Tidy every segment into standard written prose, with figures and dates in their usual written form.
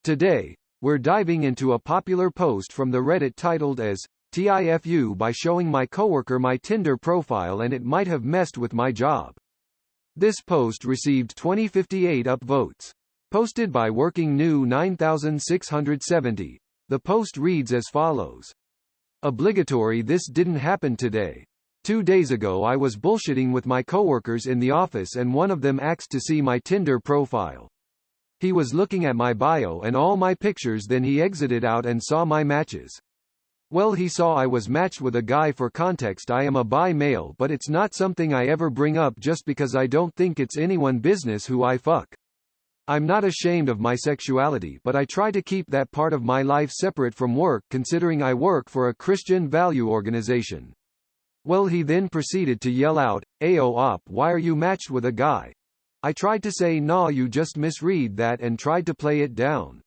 Today, we're diving into a popular post from the Reddit titled as TIFU by showing my coworker my Tinder profile and it might have messed with my job. This post received 2058 upvotes. Posted by Working New 9670. The post reads as follows. Obligatory. This didn't happen today. 2 days ago I was bullshitting with my coworkers in the office and one of them asked to see my Tinder profile. He was looking at my bio and all my pictures, then he exited out and saw my matches. Well, he saw I was matched with a guy. For context, I am a bi male, but it's not something I ever bring up just because I don't think it's anyone's business who I fuck. I'm not ashamed of my sexuality, but I try to keep that part of my life separate from work, considering I work for a Christian value organization. Well, he then proceeded to yell out, "Ayo op, why are you matched with a guy?" I tried to say nah, you just misread that, and tried to play it down.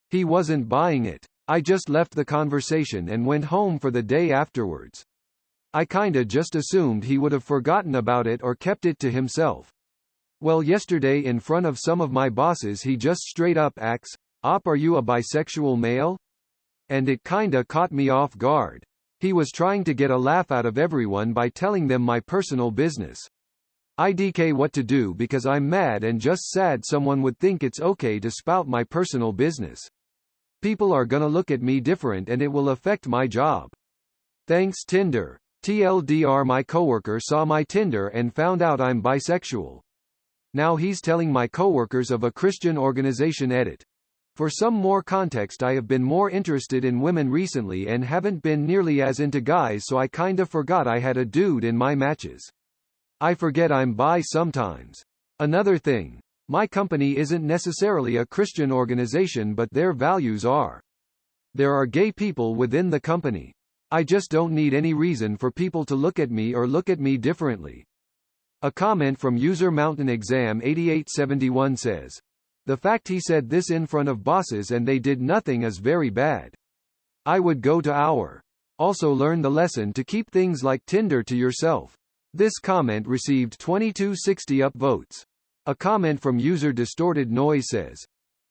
He wasn't buying it. I just left the conversation and went home for the day afterwards. I kinda just assumed he would have forgotten about it or kept it to himself. Well, yesterday in front of some of my bosses he just straight up asks, "Op, are you a bisexual male?" And it kinda caught me off guard. He was trying to get a laugh out of everyone by telling them my personal business. IDK what to do because I'm mad and just sad someone would think it's okay to spout my personal business. People are gonna look at me different and it will affect my job. Thanks Tinder. TLDR, my coworker saw my Tinder and found out I'm bisexual. Now he's telling my coworkers of a Christian organization edit. For some more context, I have been more interested in women recently and haven't been nearly as into guys, so I kinda forgot I had a dude in my matches. I forget I'm bi sometimes. Another thing. My company isn't necessarily a Christian organization, but their values are. There are gay people within the company. I just don't need any reason for people to look at me or look at me differently. A comment from user Mountain Exam 8871 says, "The fact he said this in front of bosses and they did nothing is very bad. I would go to our. Also learn the lesson to keep things like Tinder to yourself." This comment received 2260 upvotes. A comment from user Distorted Noise says,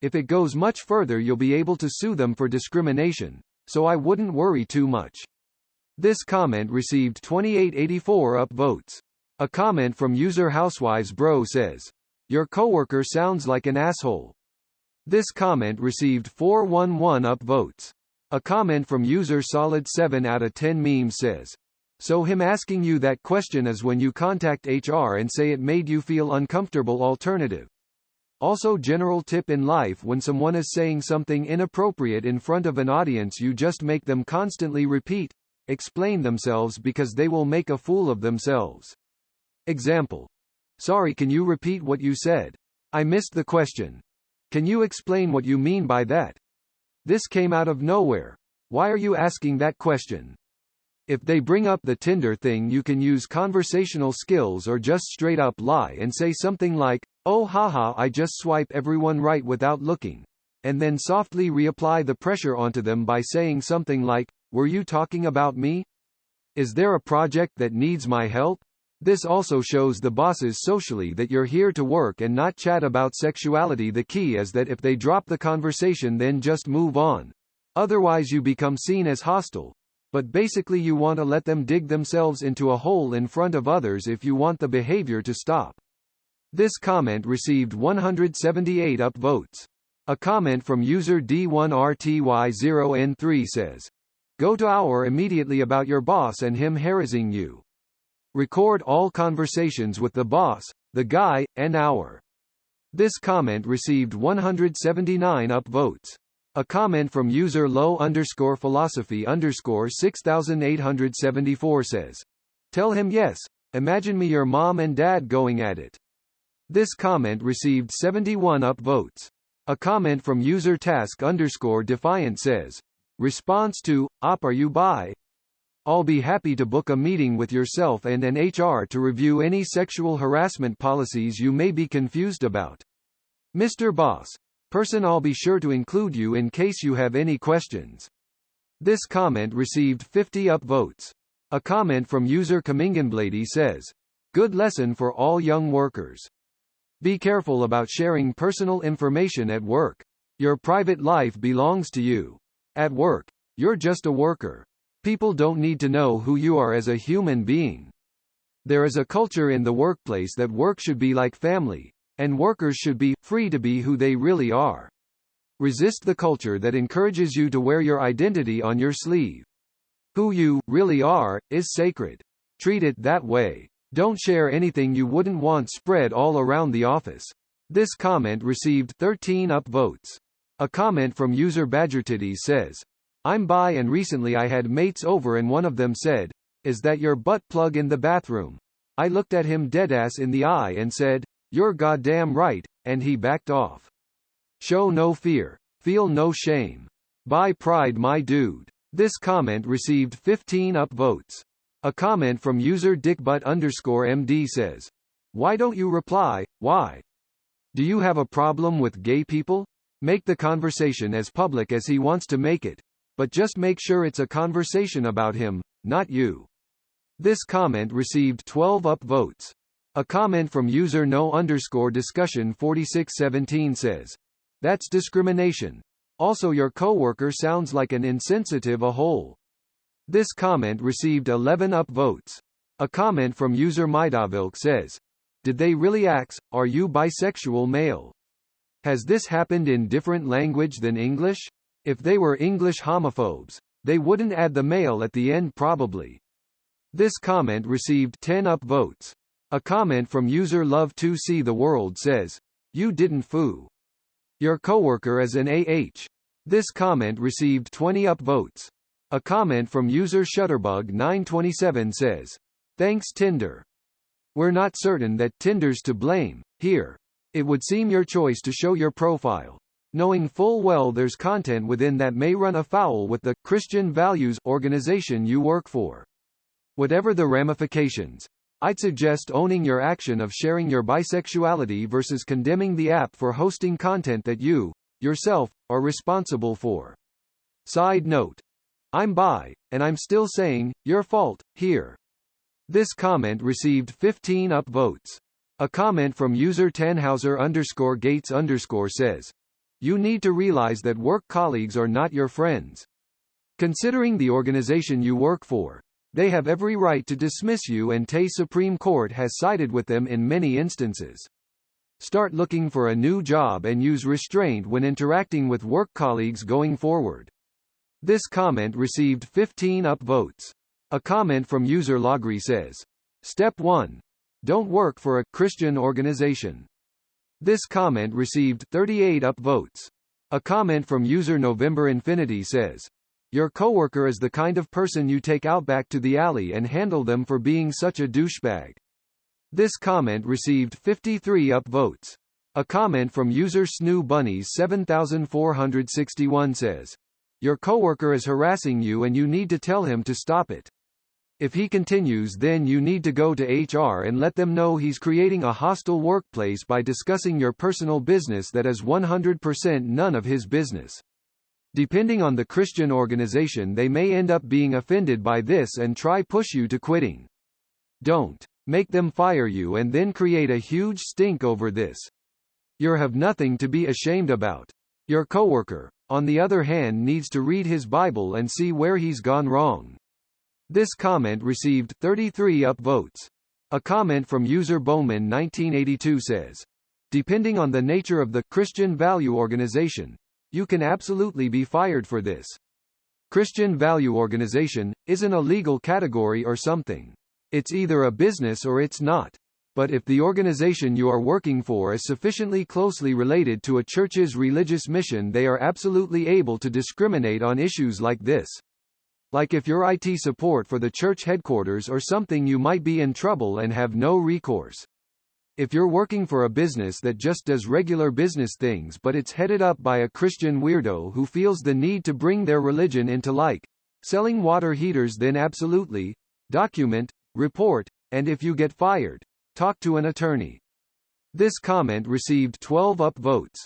"If it goes much further you'll be able to sue them for discrimination, so I wouldn't worry too much." This comment received 2884 upvotes. A comment from user Housewives Bro says, "Your coworker sounds like an asshole." This comment received 411 upvotes. A comment from user Solid 7 out of 10 memes says, "So him asking you that question is when you contact HR and say it made you feel uncomfortable. Alternative. Also, general tip in life: when someone is saying something inappropriate in front of an audience, you just make them constantly explain themselves because they will make a fool of themselves. Example. Sorry, can you repeat what you said? I missed the question. Can you explain what you mean by that? This came out of nowhere. Why are you asking that question?" If they bring up the Tinder thing, you can use conversational skills or just straight up lie and say something like, "Oh haha, I just swipe everyone right without looking," and then softly reapply the pressure onto them by saying something like, "Were you talking about me? Is there a project that needs my help?" This also shows the bosses socially that you're here to work and not chat about sexuality. The key is that if they drop the conversation, then just move on. Otherwise you become seen as hostile. But basically you want to let them dig themselves into a hole in front of others if you want the behavior to stop. This comment received 178 upvotes. A comment from user D1RTY0N3 says, "Go to our immediately about your boss and him harassing you. Record all conversations with the boss, the guy, and our." This comment received 179 upvotes. A comment from user low_philosophy_6874 says, "Tell him yes. Imagine me your mom and dad going at it." This comment received 71 upvotes. A comment from user task_defiant says, "Response to, op, are you bi? I'll be happy to book a meeting with yourself and an HR to review any sexual harassment policies you may be confused about. Mr. Boss. Person, I'll be sure to include you in case you have any questions." This comment received 50 upvotes. A comment from user Kaminganblady says, "Good lesson for all young workers. Be careful about sharing personal information at work. Your private life belongs to you. At work, you're just a worker. People don't need to know who you are as a human being. There is a culture in the workplace that work should be like family, and workers should be free to be who they really are. Resist the culture that encourages you to wear your identity on your sleeve. Who you really are is sacred. Treat it that way. Don't share anything you wouldn't want spread all around the office. This comment received 13 upvotes. A comment from user BadgerTitties says, I'm bi and recently I had mates over and one of them said, is that your butt plug in the bathroom? I looked at him deadass in the eye and said, you're goddamn right, and he backed off. Show no fear. Feel no shame. Bi pride my dude. This comment received 15 upvotes. A comment from user dickbutt_MD says, why don't you reply, why? Do you have a problem with gay people? Make the conversation as public as he wants to make it. But just make sure it's a conversation about him, not you. This comment received 12 upvotes. A comment from user no_discussion4617 says, that's discrimination. Also your coworker sounds like an insensitive a-hole. This comment received 11 upvotes. A comment from user Mydavilk says, did they really ask, are you bisexual male? Has this happened in different language than English? If they were English homophobes, they wouldn't add the male at the end probably. This comment received 10 upvotes. A comment from user Love to See the World says, you didn't foo. Your coworker is an AH. This comment received 20 upvotes. A comment from user Shutterbug927 says, thanks Tinder. We're not certain that Tinder's to blame, here. It would seem your choice to show your profile, knowing full well there's content within that may run afoul with the Christian values organization you work for. Whatever the ramifications, I'd suggest owning your action of sharing your bisexuality versus condemning the app for hosting content that you, yourself, are responsible for. Side note. I'm bi, and I'm still saying, your fault, here. This comment received 15 upvotes. A comment from user Tannhauser_Gates_ says, you need to realize that work colleagues are not your friends. Considering the organization you work for, they have every right to dismiss you and the Supreme Court has sided with them in many instances. Start looking for a new job and use restraint when interacting with work colleagues going forward. This comment received 15 upvotes. A comment from user Logri says, Step 1. Don't work for a Christian organization. This comment received 38 upvotes. A comment from user November Infinity says, your coworker is the kind of person you take out back to the alley and handle them for being such a douchebag. This comment received 53 upvotes. A comment from user Snoo Bunnies 7461 says, your coworker is harassing you and you need to tell him to stop it. If he continues, then you need to go to HR and let them know he's creating a hostile workplace by discussing your personal business that is 100% none of his business. Depending on the Christian organization, they may end up being offended by this and try push you to quitting. Don't make them fire you and then create a huge stink over this. You have nothing to be ashamed about. Your coworker, on the other hand, needs to read his Bible and see where he's gone wrong. This comment received 33 upvotes. A comment from user Bowman 1982 says, depending on the nature of the Christian value organization, you can absolutely be fired for this. Christian value organization isn't a legal category or something. It's either a business or it's not. But if the organization you are working for is sufficiently closely related to a church's religious mission, they are absolutely able to discriminate on issues like this. Like if you're IT support for the church headquarters or something, you might be in trouble and have no recourse. If you're working for a business that just does regular business things but it's headed up by a Christian weirdo who feels the need to bring their religion into like selling water heaters, then absolutely, document, report, and if you get fired, talk to an attorney. This comment received 12 upvotes.